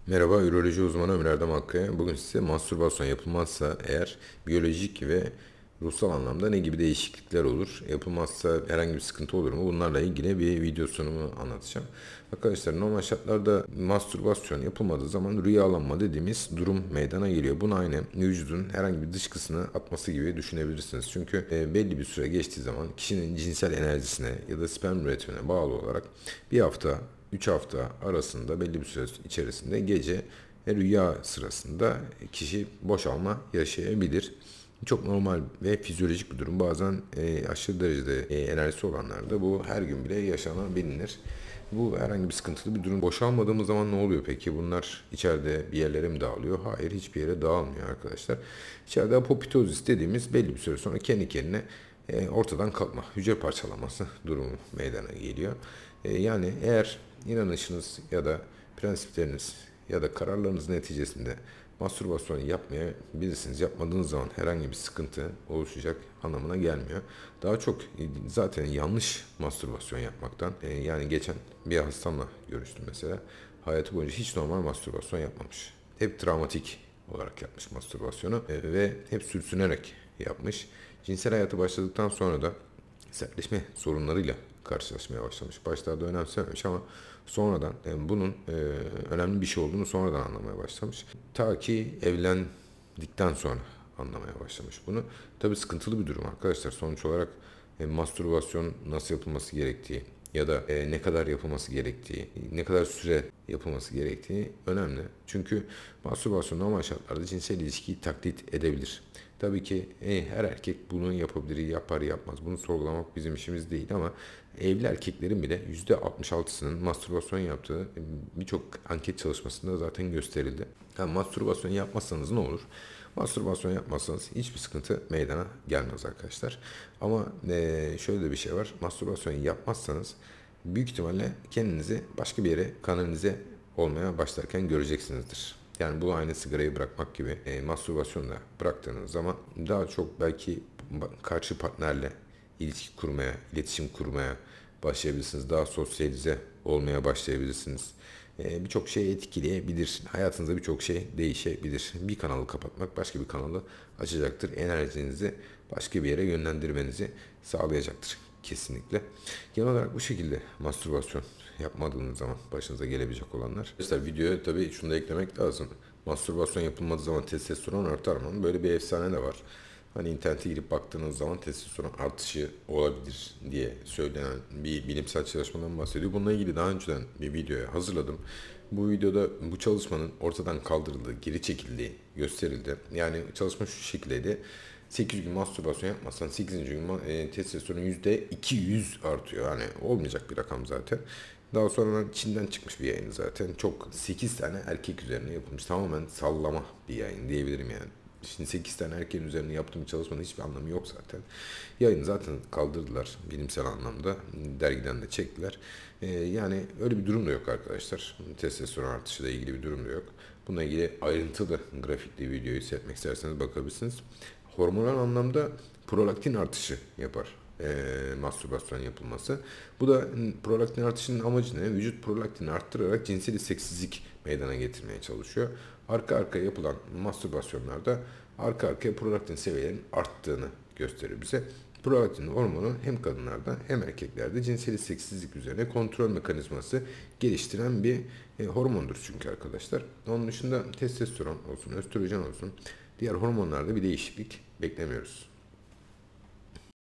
Merhaba, üroloji uzmanı Ömer Erdem Akkaya. Bugün size mastürbasyon yapılmazsa eğer biyolojik ve ruhsal anlamda ne gibi değişiklikler olur? Yapılmazsa herhangi bir sıkıntı olur mu? Bunlarla ilgili bir video sunumu anlatacağım. Arkadaşlar normal şartlarda mastürbasyon yapılmadığı zaman rüyalanma dediğimiz durum meydana geliyor. Bunu aynı vücudun herhangi bir dışkısını atması gibi düşünebilirsiniz. Çünkü belli bir süre geçtiği zaman kişinin cinsel enerjisine ya da sperm üretimine bağlı olarak bir hafta 3 hafta arasında belli bir süre içerisinde gece rüya sırasında kişi boşalma yaşayabilir. Çok normal ve fizyolojik bir durum. Bazen aşırı derecede enerjisi olanlarda bu her gün bile yaşanabilir. Bu herhangi bir sıkıntılı bir durum. Boşalmadığımız zaman ne oluyor peki? Bunlar içeride bir yerlere mi dağılıyor? Hayır, hiçbir yere dağılmıyor arkadaşlar. İçeride apoptozis dediğimiz belli bir süre sonra kendi kendine ortadan kalkma, hücre parçalaması durumu meydana geliyor. Yani eğer inanışınız ya da prensipleriniz ya da kararlarınız neticesinde mastürbasyon yapmayabilirsiniz. Yapmadığınız zaman herhangi bir sıkıntı oluşacak anlamına gelmiyor. Daha çok zaten yanlış mastürbasyon yapmaktan, yani geçen bir hastamla görüştüm mesela. Hayatı boyunca hiç normal mastürbasyon yapmamış. Hep travmatik olarak yapmış mastürbasyonu ve hep sürtünerek yapmış. Cinsel hayatı başladıktan sonra da sertleşme sorunlarıyla karşılaşmaya başlamış. Başlarda önemsememiş ama sonradan bunun önemli bir şey olduğunu sonradan anlamaya başlamış. Ta ki evlendikten sonra anlamaya başlamış bunu. Tabii sıkıntılı bir durum arkadaşlar. Sonuç olarak mastürbasyon nasıl yapılması gerektiği ya da ne kadar yapılması gerektiği, ne kadar süre yapılması gerektiği önemli. Çünkü mastürbasyon normal şartlarda cinsel ilişkiyi taklit edebilir. Tabii ki her erkek bunu yapabilir, yapar yapmaz. Bunu sorgulamak bizim işimiz değil ama evli erkeklerin bile %66'sının mastürbasyon yaptığı birçok anket çalışmasında zaten gösterildi. Yani mastürbasyon yapmazsanız ne olur? Mastürbasyon yapmazsanız hiçbir sıkıntı meydana gelmez arkadaşlar. Ama şöyle de bir şey var. Mastürbasyon yapmazsanız büyük ihtimalle kendinizi başka bir yere kanalize olmaya başlarken göreceksinizdir. Yani bu aynı sigarayı bırakmak gibi mastürbasyonu da bıraktığınız zaman daha çok belki karşı partnerle ilişki kurmaya, iletişim kurmaya başlayabilirsiniz. Daha sosyalize olmaya başlayabilirsiniz. Birçok şey etkileyebilir. Hayatınızda birçok şey değişebilir. Bir kanalı kapatmak başka bir kanalı açacaktır. Enerjinizi başka bir yere yönlendirmenizi sağlayacaktır. Kesinlikle. Genel olarak bu şekilde mastürbasyon yapmadığınız zaman başınıza gelebilecek olanlar. Mesela videoya tabii şunu da eklemek lazım. Mastürbasyon yapılmadığı zaman testosteron artar mı? Böyle bir efsane de var. Hani internete girip baktığınız zaman testosteron artışı olabilir diye söylenen bir bilimsel çalışmadan bahsediyor. Bununla ilgili daha önceden bir videoya hazırladım. Bu videoda bu çalışmanın ortadan kaldırıldığı, geri çekildiği gösterildi. Yani çalışma şu şekildeydi. 8 gün mastürbasyon yapmazsan 8. gün testosteron %200 artıyor. Yani olmayacak bir rakam zaten. Daha sonra Çin'den çıkmış bir yayın zaten. Çok 8 tane erkek üzerine yapılmış. Tamamen sallama bir yayın diyebilirim yani. Şimdi 8 tane erkeğin üzerine yaptığım çalışmanın hiçbir anlamı yok zaten. Yayını zaten kaldırdılar bilimsel anlamda. Dergiden de çektiler. Yani öyle bir durum da yok arkadaşlar. Testosteron artışı ile ilgili bir durum da yok. Bununla ilgili ayrıntılı grafikli videoyu seyretmek isterseniz bakabilirsiniz. Hormonal anlamda prolaktin artışı yapar mastürbasyon yapılması. Bu da prolaktin artışının amacı ne? Vücut prolaktini arttırarak cinsel isteksizlik meydana getirmeye çalışıyor. Arka arkaya yapılan mastürbasyonlarda arka arkaya prolaktin seviyelerinin arttığını gösterir bize. Prolaktin hormonu hem kadınlarda hem erkeklerde cinsel isteksizlik üzerine kontrol mekanizması geliştiren bir hormondur çünkü arkadaşlar. Onun dışında testosteron olsun, östrojen olsun, diğer hormonlarda bir değişiklik beklemiyoruz.